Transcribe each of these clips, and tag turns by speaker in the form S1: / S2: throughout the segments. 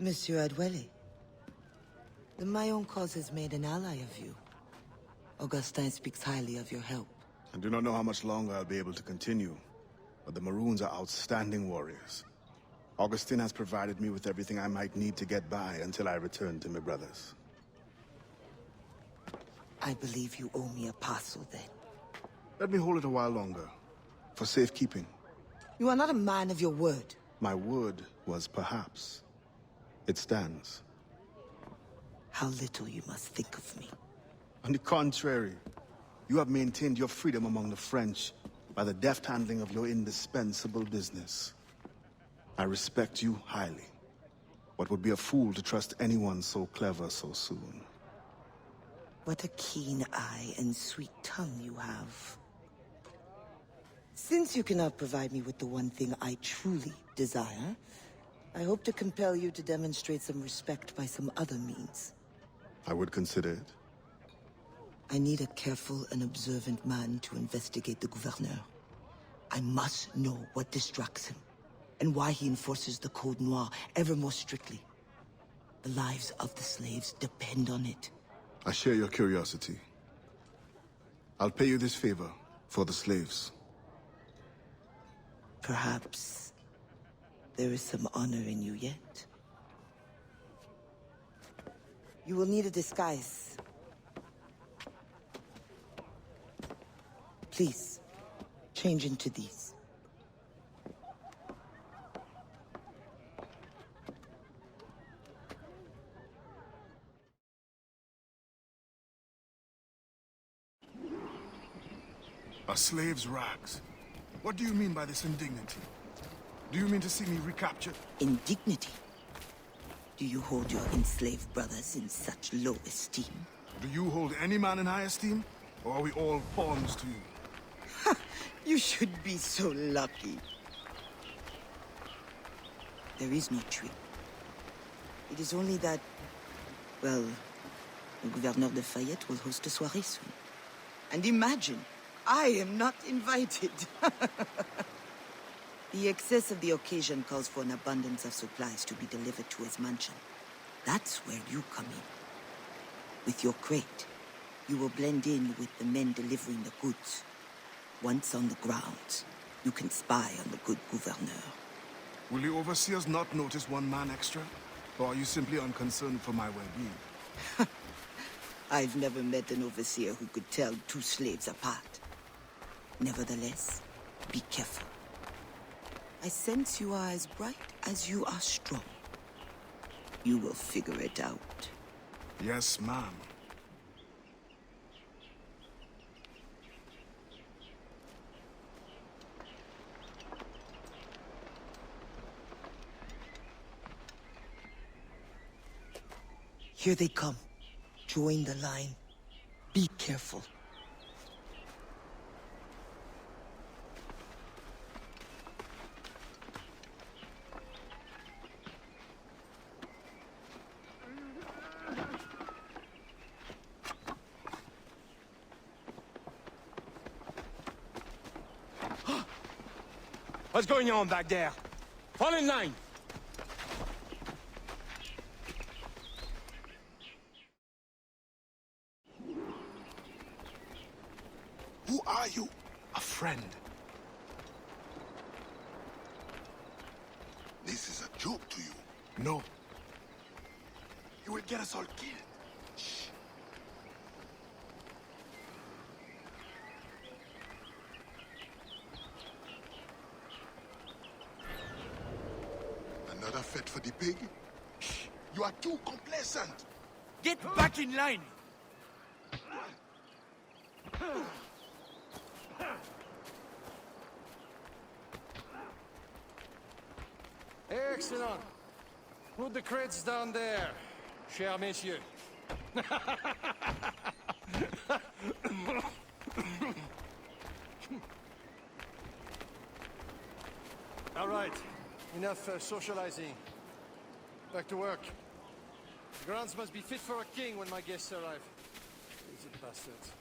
S1: Monsieur Adwele, the Mayon cause has made an ally of you. Augustin speaks highly of your help.
S2: I do not know how much longer I'll be able to continue, but the Maroons are outstanding warriors. Augustin has provided me with everything I might need to get by until I return to my brothers.
S1: I believe you owe me a parcel then.
S2: Let me hold it a while longer, for safekeeping.
S1: You are not a man of your word.
S2: My word was perhaps. It stands.
S1: How little you must think of me.
S2: On the contrary, you have maintained your freedom among the French by the deft handling of your indispensable business. I respect you highly, but would be a fool to trust anyone so clever so soon.
S1: What a keen eye and sweet tongue you have. Since you cannot provide me with the one thing I truly desire, I hope to compel you to demonstrate some respect by some other means.
S2: I would consider it.
S1: I need a careful and observant man to investigate the Gouverneur. I must know what distracts him, and why he enforces the Code Noir ever more strictly. The lives of the slaves depend on it.
S2: I share your curiosity. I'll pay you this favor for the slaves.
S1: Perhaps there is some honor in you yet. You will need a disguise. Please, change into these.
S2: A slave's rags? What do you mean by this indignity? Do you mean to see me recaptured?
S1: Indignity? Do you hold your enslaved brothers in such low esteem?
S2: Do you hold any man in high esteem? Or are we all pawns to you?
S1: You should be so lucky. There is no tree. It is only that, well, the Gouverneur de Fayette will host a soirée soon. And imagine, I am not invited. The excess of the occasion calls for an abundance of supplies to be delivered to his mansion. That's where you come in. With your crate, you will blend in with the men delivering the goods. Once on the grounds, you can spy on the good Gouverneur.
S2: Will the overseers not notice one man extra? Or are you simply unconcerned for my well-being?
S1: I've never met an overseer who could tell two slaves apart. Nevertheless, be careful. I sense you are as bright as you are strong. You will figure it out.
S2: Yes, ma'am.
S1: Here they come. Join the line. Be careful.
S3: What's going on back there? Fall in line!
S2: Who are you? A friend.
S4: This is a joke to you.
S2: No.
S4: You will get us all killed. Shh. Another fete for the pig? Shh. You are too complacent.
S3: Get back in line! Excellent. Put the crates down there, chers messieurs. All right, enough socializing. Back to work. The grounds must be fit for a king when my guests arrive. Lazy bastards.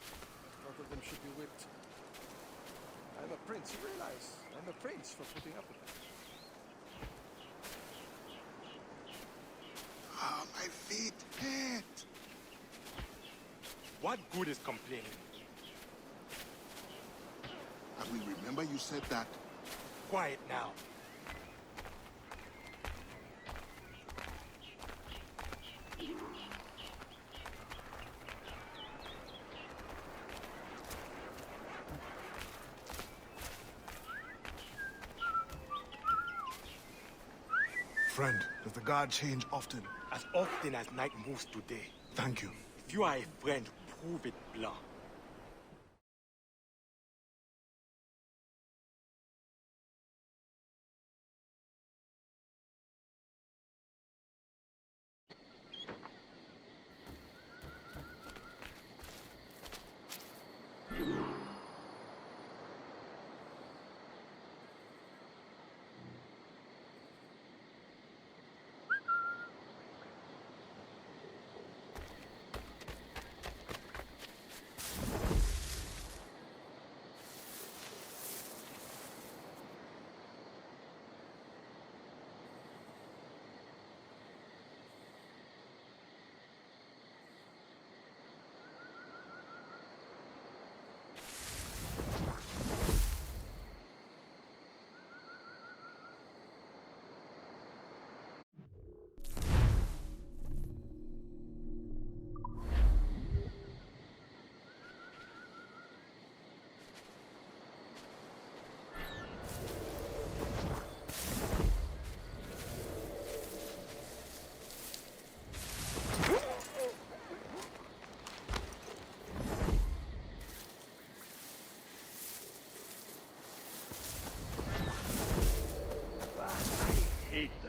S3: Both of them should be whipped. I'm a prince, you realize? I'm a prince for putting up with that.
S4: fit it.
S5: What good is complaining?
S4: I will remember you said that.
S5: Quiet now.
S4: Friend, does the guard change often?
S5: As often as night moves today.
S4: Thank you.
S5: If you are a friend, prove it, Blanc.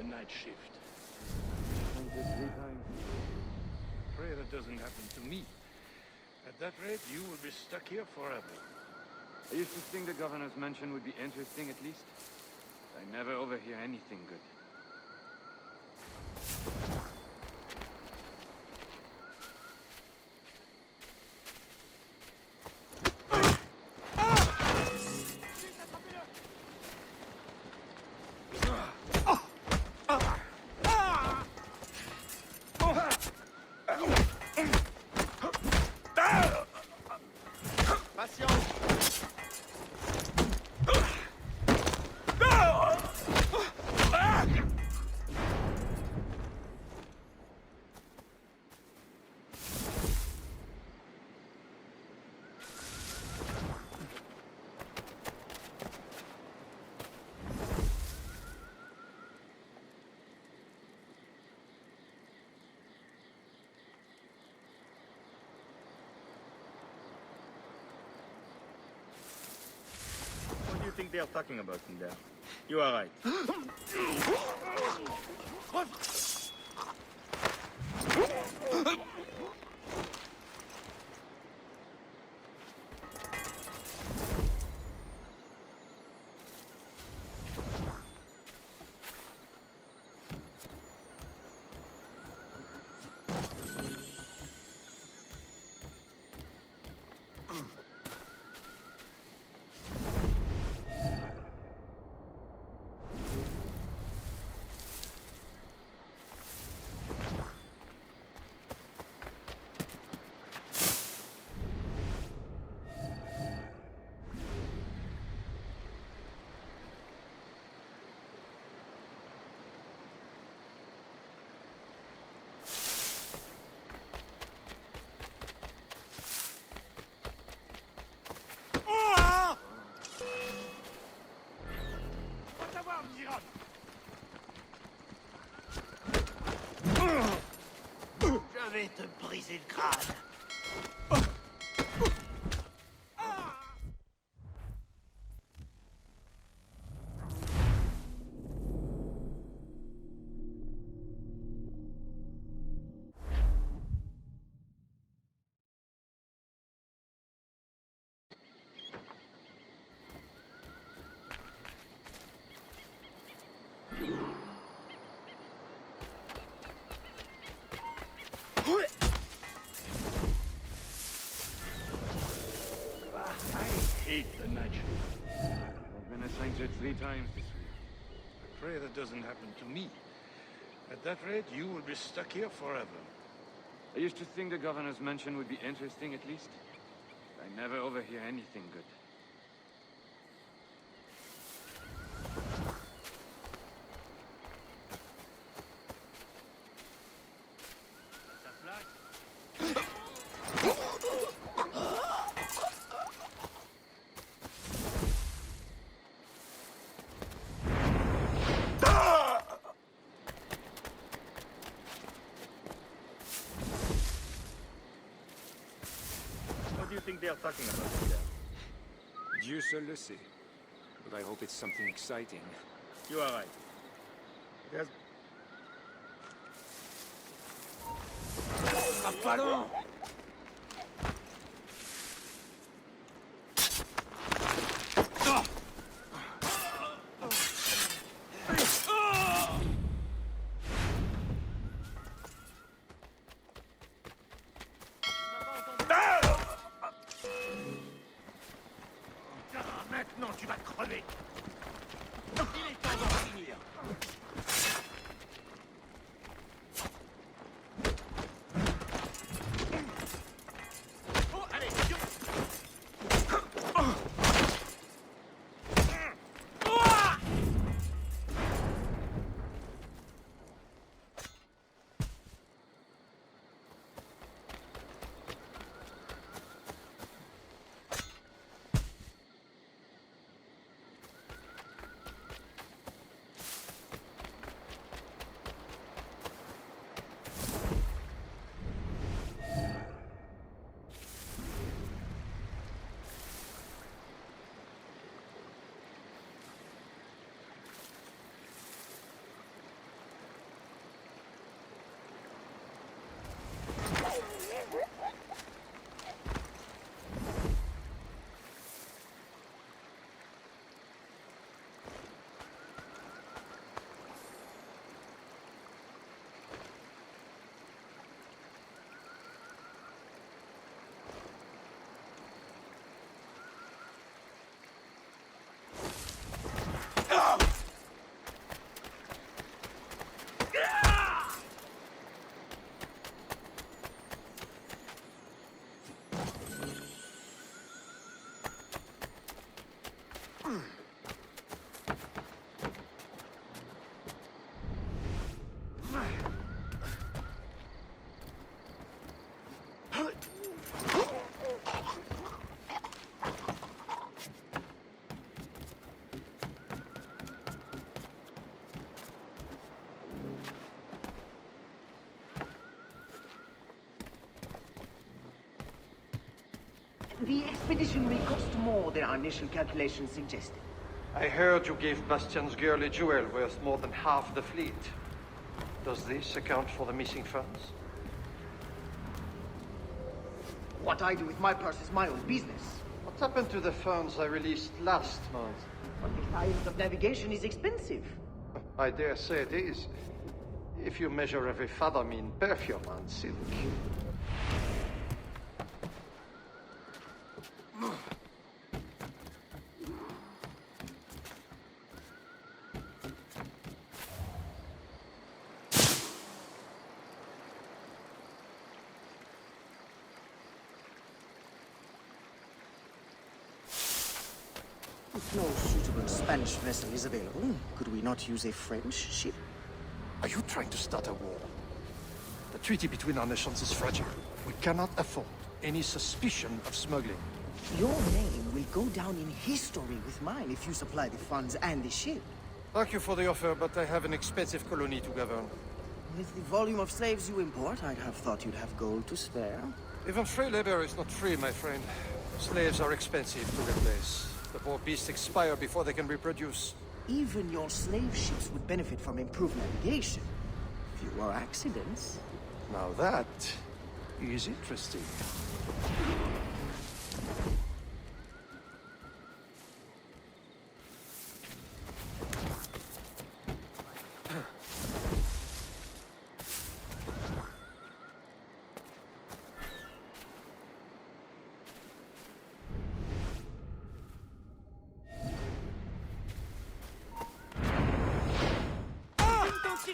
S5: Night shift. Pray that doesn't happen to me. At that rate, you will be stuck here forever.
S6: I used to think the governor's mansion would be interesting at least. I never overhear anything good.
S7: What do you think they are talking about in there? You are right.
S8: Je vais te briser le crâne.
S5: Hate the night shift.
S6: I've been assigned to it 3 times this week.
S5: I pray that doesn't happen to me. At that rate, you will be stuck here forever.
S6: I used to think the governor's mansion would be interesting at least. I never overhear anything good.
S7: What do you think they are talking about in there?
S9: Dieu seul le sait. But I hope it's something exciting.
S7: You are right. There's...
S9: Pardon!
S8: Maintenant, tu vas crever. Il est temps d'en finir. Oh, allez,
S10: The expedition will cost more than our initial calculations suggested.
S3: I heard you gave Bastian's girl a jewel worth more than half the fleet. Does this account for the missing funds?
S10: What I do with my purse is my own business.
S3: What happened to the funds I released last month?
S10: But the science of navigation is expensive.
S3: I dare say it is. If you measure every fathom in perfume and silk.
S10: If no suitable Spanish vessel is available, could we not use a French ship?
S3: Are you trying to start a war? The treaty between our nations is fragile. We cannot afford any suspicion of smuggling.
S10: Your name will go down in history with mine if you supply the funds and the ship.
S3: Thank you for the offer, but I have an expensive colony to govern.
S10: With the volume of slaves you import, I'd have thought you'd have gold to spare.
S3: Even free labor is not free, my friend. Slaves are expensive to replace. The poor beasts expire before they can reproduce.
S10: Even your slave ships would benefit from improved navigation. Fewer accidents.
S3: Now that is interesting.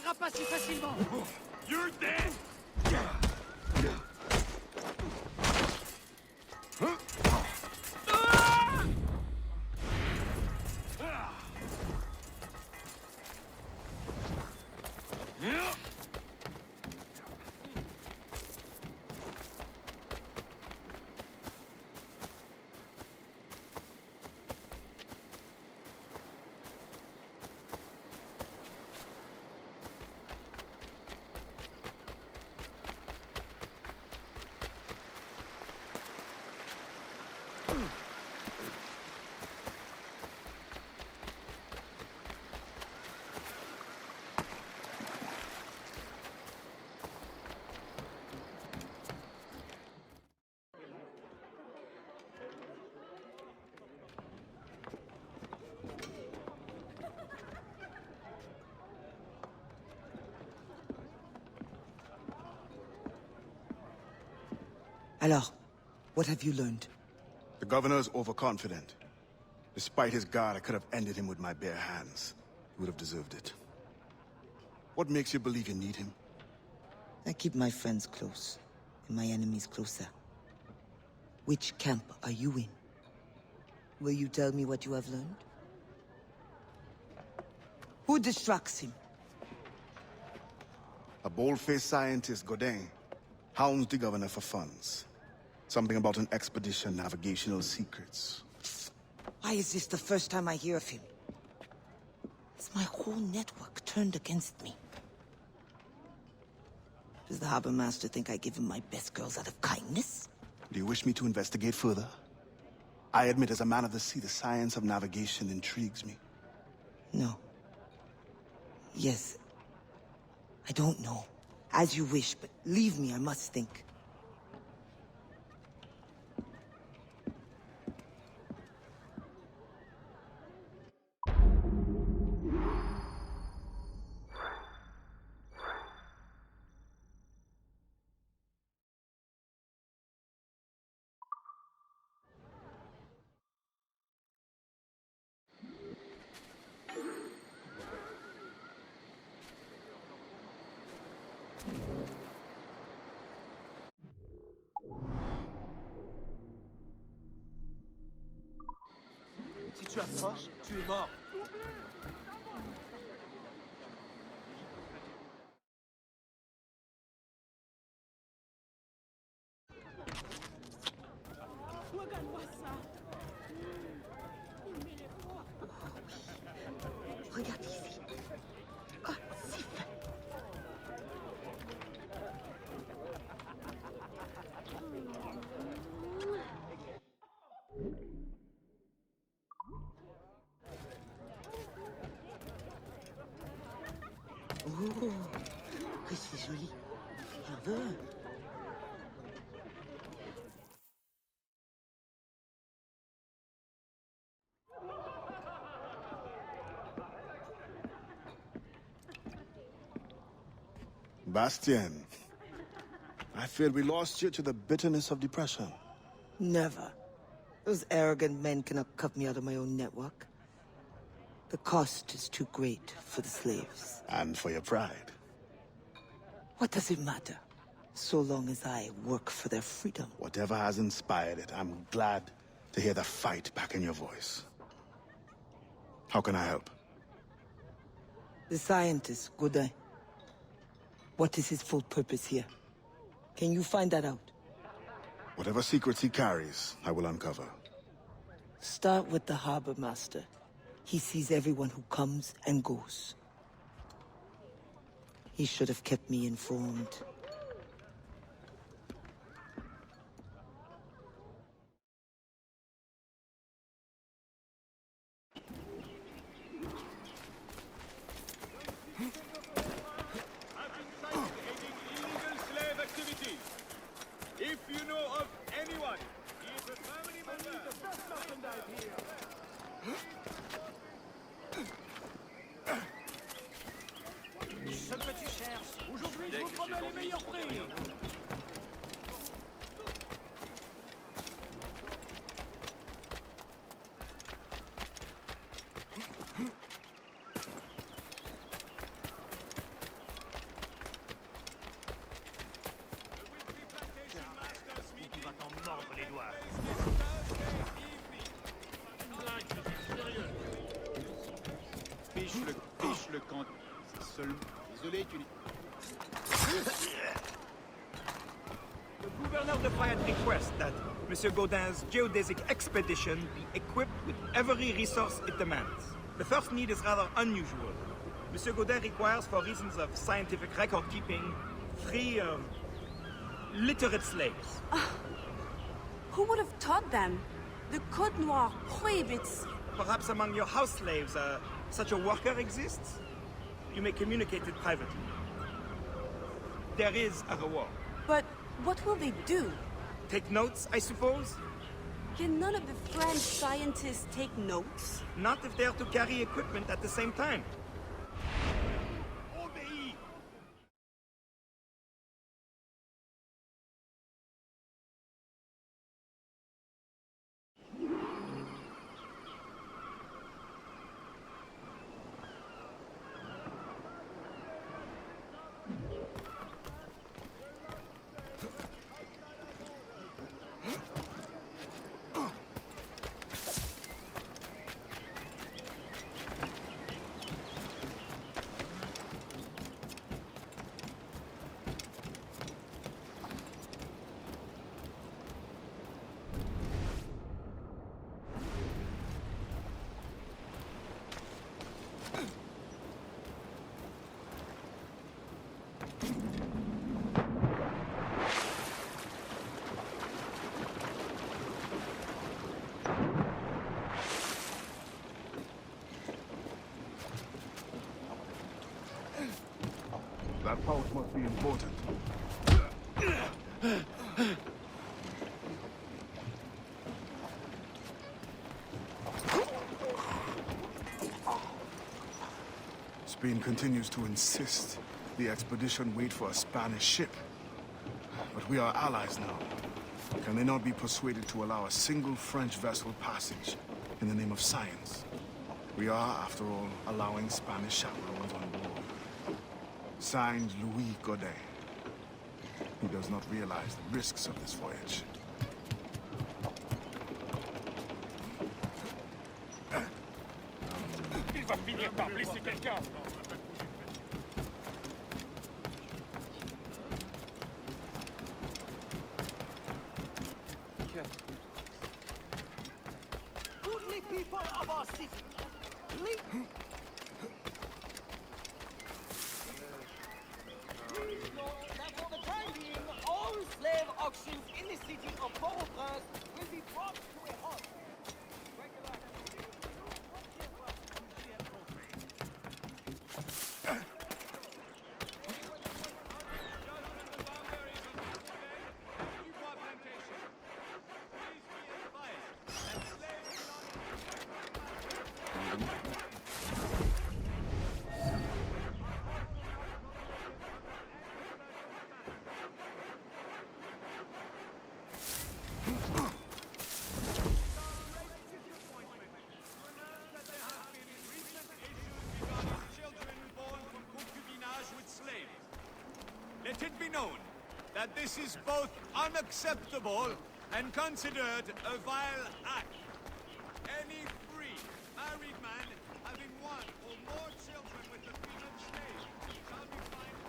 S8: s'arrêtera pas si facilement.
S4: You're dead!
S1: Alors, what have you learned?
S2: The governor is overconfident. Despite his guard, I could have ended him with my bare hands. He would have deserved it. What makes you believe you need him?
S1: I keep my friends close, and my enemies closer. Which camp are you in? Will you tell me what you have learned? Who distracts him?
S2: A bold-faced scientist, Godin, hounds the governor for funds. Something about an expedition, navigational secrets.
S1: Why is this the first time I hear of him? Is my whole network turned against me? Does the Harbor Master think I give him my best girls out of kindness?
S2: Do you wish me to investigate further? I admit, as a man of the sea, the science of navigation intrigues me.
S1: No. Yes. I don't know. As you wish, but leave me, I must think.
S8: Si tu approches, tu es mort.
S1: Regarde ici. Ah, si fin. Oh, que c'est joli. J'en veux un.
S2: Bastien, I fear we lost you to the bitterness of depression.
S1: Never. Those arrogant men cannot cut me out of my own network. The cost is too great for the slaves.
S2: And for your pride.
S1: What does it matter? So long as I work for their freedom.
S2: Whatever has inspired it, I'm glad to hear the fight back in your voice. How can I help?
S1: The scientist, Godin. What is his full purpose here? Can you find that out?
S2: Whatever secrets he carries, I will uncover.
S1: Start with the Harbor Master. He sees everyone who comes and goes. He should have kept me informed.
S7: If you know of anyone, if a family member...
S8: Ce que tu cherches. Aujourd'hui, je vous promets les meilleurs prix.
S7: seul. Désolé, tu...
S11: The Gouverneur de Fayette requests that Monsieur Gaudin's geodesic expedition be equipped with every resource it demands. The first need is rather unusual. Monsieur Gaudin requires, for reasons of scientific record-keeping, 3, literate slaves.
S12: Who would have taught them? The Code Noir prohibits...
S11: Perhaps among your house slaves, such a worker exists? You may communicate it privately. There is a reward.
S12: But what will they do?
S11: Take notes, I suppose?
S12: Can none of the French scientists take notes?
S11: Not if they are to carry equipment at the same time.
S2: That pouch must be important. Spain continues to insist the expedition wait for a Spanish ship. But we are allies now. Can they not be persuaded to allow a single French vessel passage in the name of science? We are, after all, allowing Spanish chaperones on board. Signed, Louis Godet. He does not realize the risks of this voyage.
S5: Il va finir par blesser quelqu'un.
S8: Goodly people of our city, please note that for the time being, all slave auctions in the city of Port-au-Prince will be brought to a halt.
S7: Let it be known that this is both unacceptable and considered a vile act. Any free, married man having one or more children with the female slave shall be fined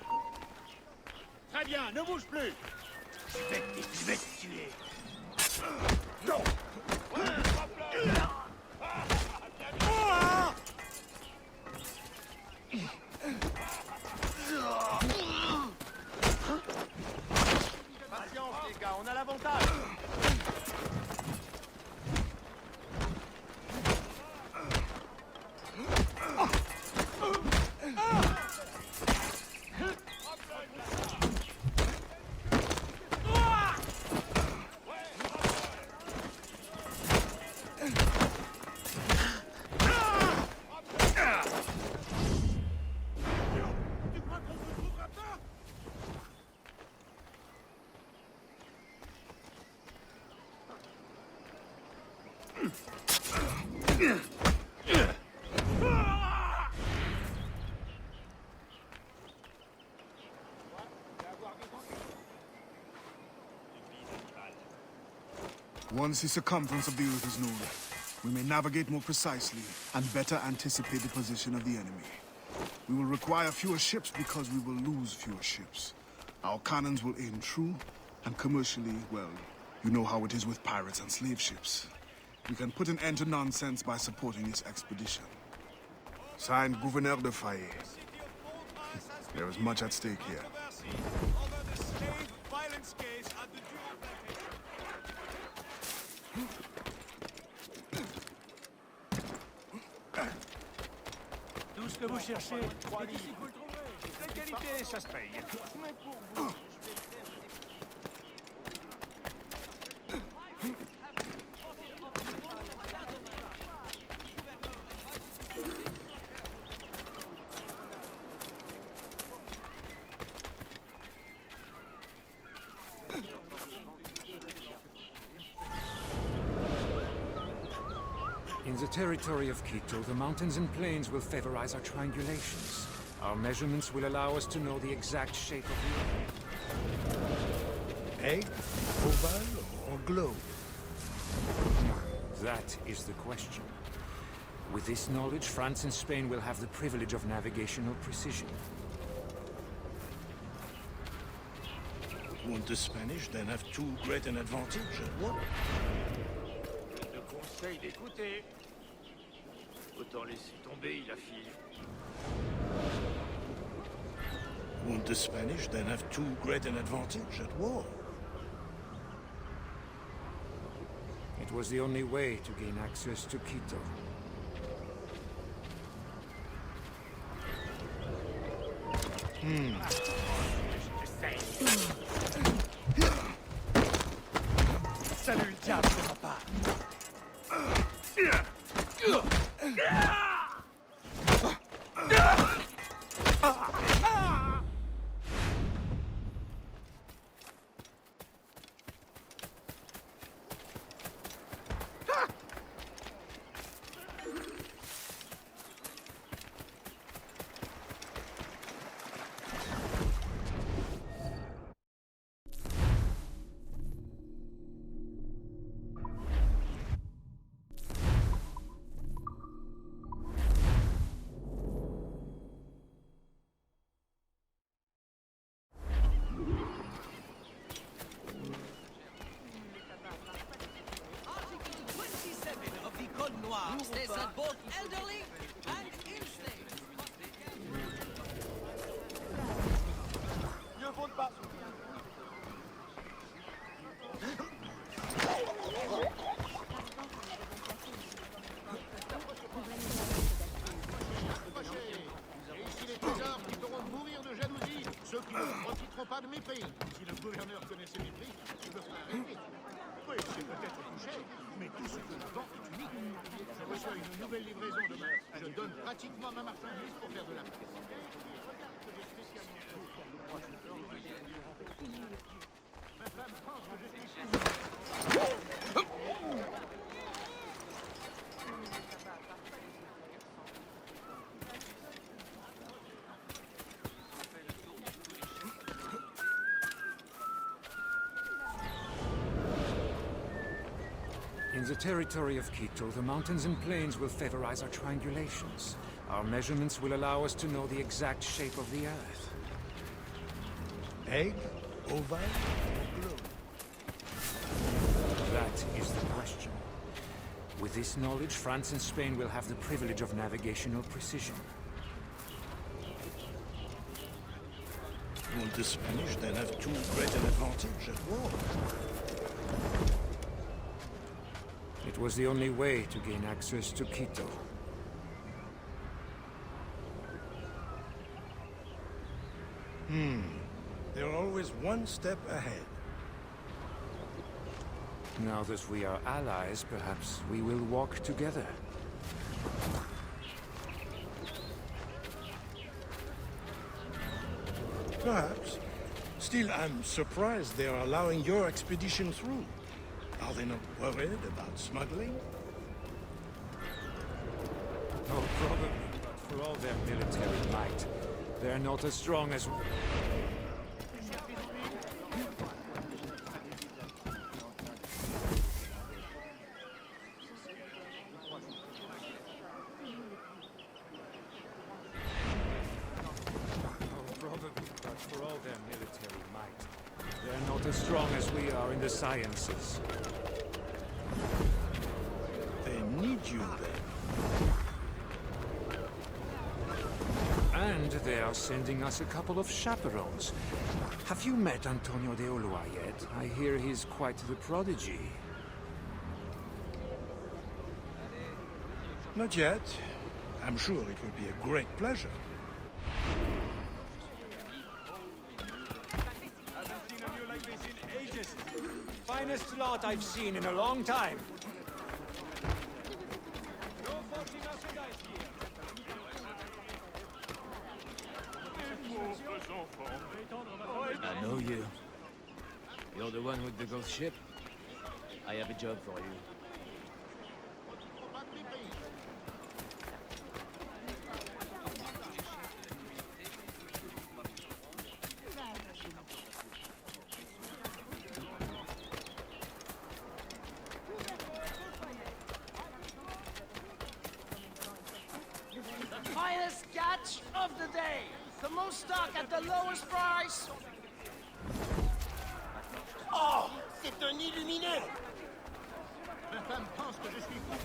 S7: £2,000.
S8: Très bien, ne bouge plus. Je vais te tuer. Non. Patience les gars, on a l'avantage.
S4: Once the circumference of the Earth is known, we may navigate more precisely and better anticipate the position of the enemy. We will require fewer ships because we will lose fewer ships. Our cannons will aim true, and commercially, well, you know how it is with pirates and slave ships. We can put an end to nonsense by supporting this expedition. Signed, Gouverneur de Fayet. There is much at stake here.
S7: Over the slave violence case at the Dual
S5: Tout ce que vous cherchez, c'est ici que vous le trouvez. La qualité, ça se paye. Mais pour vous...
S9: In the territory of Quito, the mountains and plains will favorize our triangulations. Our measurements will allow us to know the exact shape of the Earth.
S5: Egg, oval, or globe?
S9: That is the question. With this knowledge, France and Spain will have the privilege of navigational precision.
S5: Won't the Spanish then have too great an advantage at war?
S6: Je conseille d'écouter. Autant laisser tomber, la fille.
S5: Won't the Spanish then have too great an advantage at war?
S9: It was the only way to gain access to Quito.
S8: Salut le diable de ma part. States that both elderly and enslaved must be kept.
S4: Ne vote pas.
S13: Et ici les trésors qui feront mourir de jalousie ceux qui ne profiteront pas de mépris. Si le gouverneur connaissait mépris, il me ferait arrêter. Oui, c'est peut-être touché, mais tout ce que je vends est unique. Je reçois une nouvelle livraison demain. Je donne pratiquement ma marchandise pour faire de la presse. Regarde que j'ai spécialement ma femme pense que je suis...
S9: In the territory of Quito, the mountains and plains will favorize our triangulations. Our measurements will allow us to know the exact shape of the Earth.
S5: Egg, oval, or globe?
S9: That is the question. With this knowledge, France and Spain will have the privilege of navigational precision.
S5: Won't the Spanish then have too great an advantage at war?
S9: It was the only way to gain access to Quito.
S5: They're always one step ahead.
S9: Now that we are allies, perhaps we will walk together.
S5: Perhaps. Still, I'm surprised they are allowing your expedition through. Are they not worried about smuggling?
S9: Oh, probably, but for all their military might, they're not as strong as... as strong as we are in the sciences.
S5: They need you then.
S9: And they are sending us a couple of chaperones. Have you met Antonio de Ulua yet? I hear he's quite the prodigy.
S5: Not yet. I'm sure it will be a great pleasure.
S7: Haven't seen a view like this in ages. Finest lot I've seen in a long time. No forcing us to dice here.
S14: I know you. You're the one with the ghost ship? I have a job for you.
S8: The finest catch of the day. The most stock at the lowest price. Oh, c'est un illuminé.
S13: Ma femme pense que je suis fou.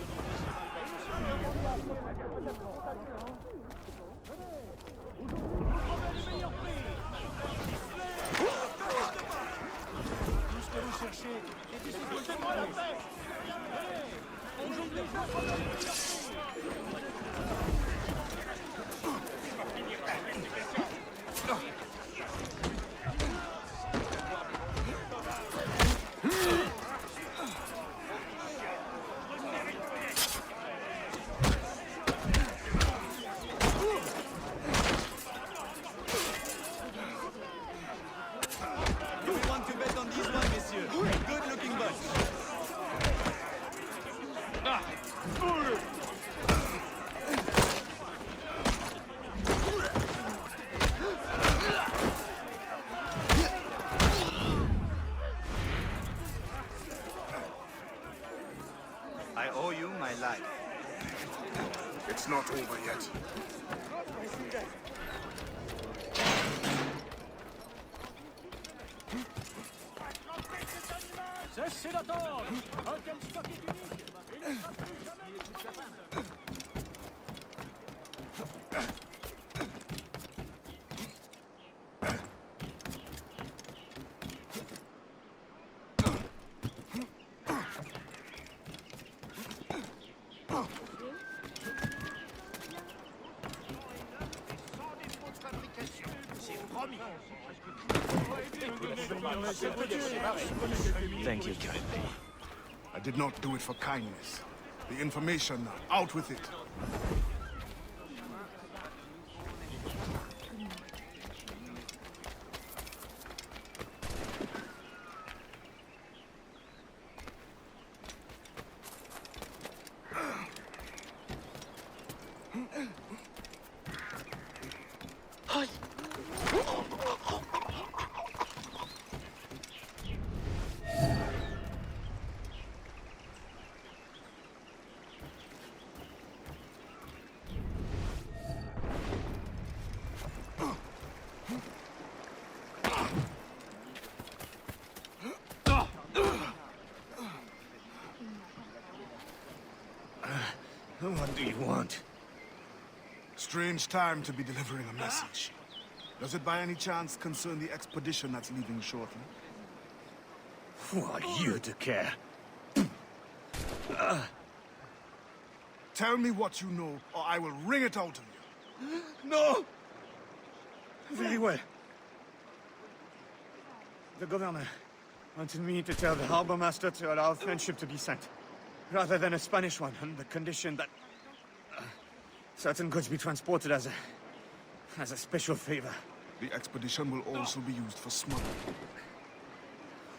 S8: Tout ce que vous cherchez est ici. Foutez-moi la paix. On joue les jeux pour la liberté.
S7: Do we want to bet on these one, messieurs? Good looking bunch.
S15: I owe you my life.
S4: It's not over yet.
S8: Cessez d'attendre. Un tel stock est unique. Il ne sera plus jamais utilisé.
S14: Thank you kindly.
S4: I did not do it for kindness. The information now. Out with it.
S11: What do you want?
S4: Strange time to be delivering a message. Does it by any chance concern the expedition that's leaving shortly?
S11: Who are you to care?
S4: Tell me what you know, or I will wring it out of you.
S11: No! Very well. The governor wanted me to tell the harbor master to allow French ship to be sent, rather than a Spanish one, on the condition that certain goods be transported as a special favor.
S4: The expedition will also be used for smuggling.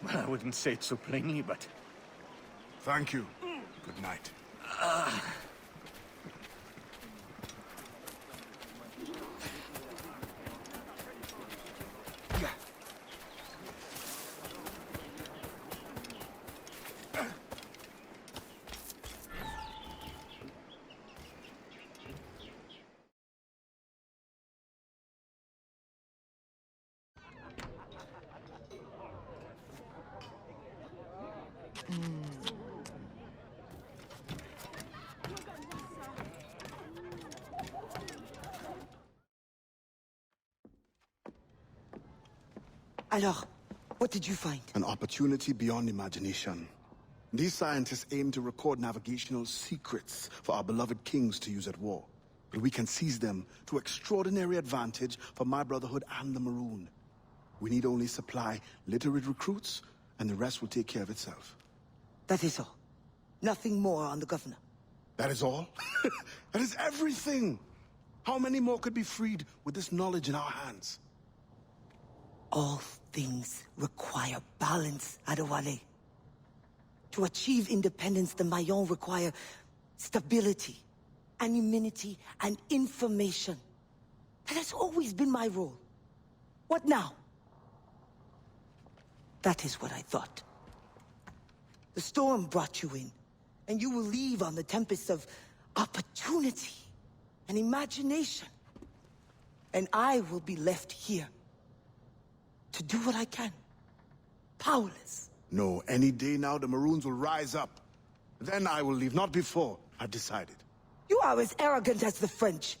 S11: Well, I wouldn't say it so plainly, but...
S4: Thank you. Good night.
S1: Alors, what did you find?
S2: An opportunity beyond imagination. These scientists aim to record navigational secrets for our beloved kings to use at war. But we can seize them to extraordinary advantage for my Brotherhood and the Maroon. We need only supply literate recruits, and the rest will take care of itself.
S1: That is all. Nothing more on the governor.
S2: That is all? That is everything! How many more could be freed with this knowledge in our hands?
S1: All things require balance, Adewale. To achieve independence, the Mayans require stability, anonymity, and information. That has always been my role. What now? That is what I thought. The storm brought you in, and you will leave on the tempest of opportunity and imagination. And I will be left here to do what I can. Powerless.
S2: No, any day now the Maroons will rise up. Then I will leave, not before. I've decided.
S1: You are as arrogant as the French.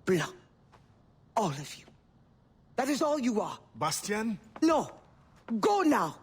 S1: Blanc. All of you. That is all you are.
S4: Bastien?
S1: No. Go now.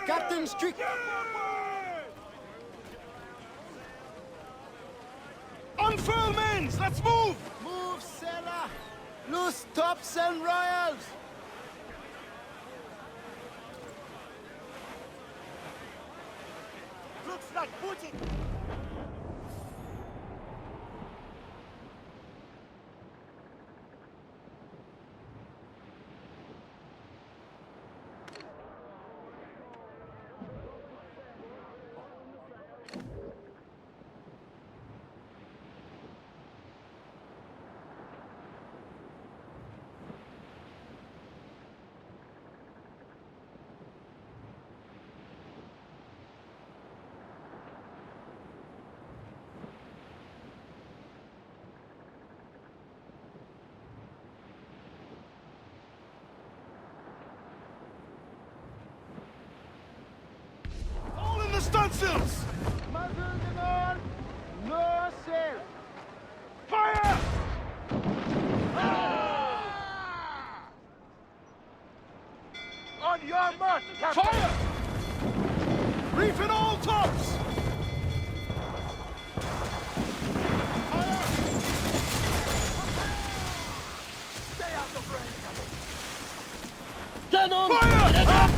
S8: Captain Strick!
S4: Unfurlments! Let's move!
S8: Move, sailor! Loose tops and royals! Looks like booty!
S4: All in the stunsails!
S13: Muzzle them all! No sail! Fire! On your mark, Captain!
S4: Fire! Reef in all tops!
S13: Stay out of range!
S4: Cannon! Fire!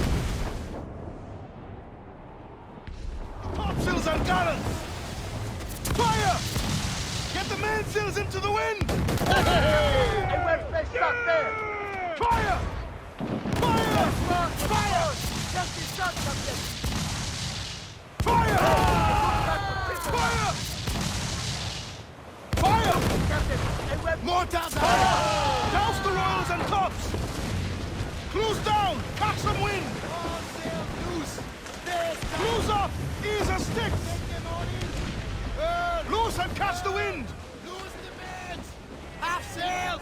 S4: Topsails and gallants! Fire! Get the mainsails into the wind!
S13: A well-placed shot there!
S4: Fire! Fire!
S13: Fire! Just a shot, Captain!
S4: Fire! Fire! Fire!
S13: Captain, a well...
S4: Mortars ahead! Douse the royals and tops! Cruise down! Catch some wind!
S13: All sails loose! There's
S4: Cruise up! Ease a stick!
S13: them all in!
S4: Loose and catch the wind!
S13: Loose the beds! Half sails!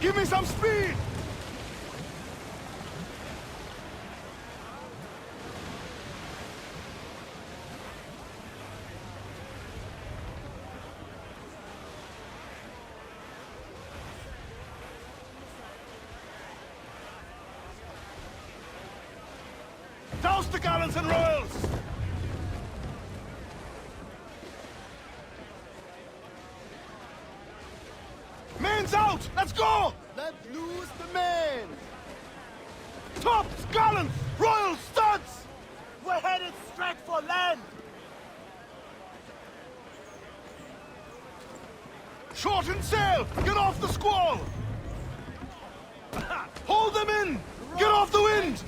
S4: Give me some speed! Douse the gallants and royals! Men's out! Let's go!
S13: Let loose the men!
S4: Tops, gallants, royal studs!
S13: We're headed straight for land!
S4: Shorten sail! Get off the squall! Hold them in! Get off the wind!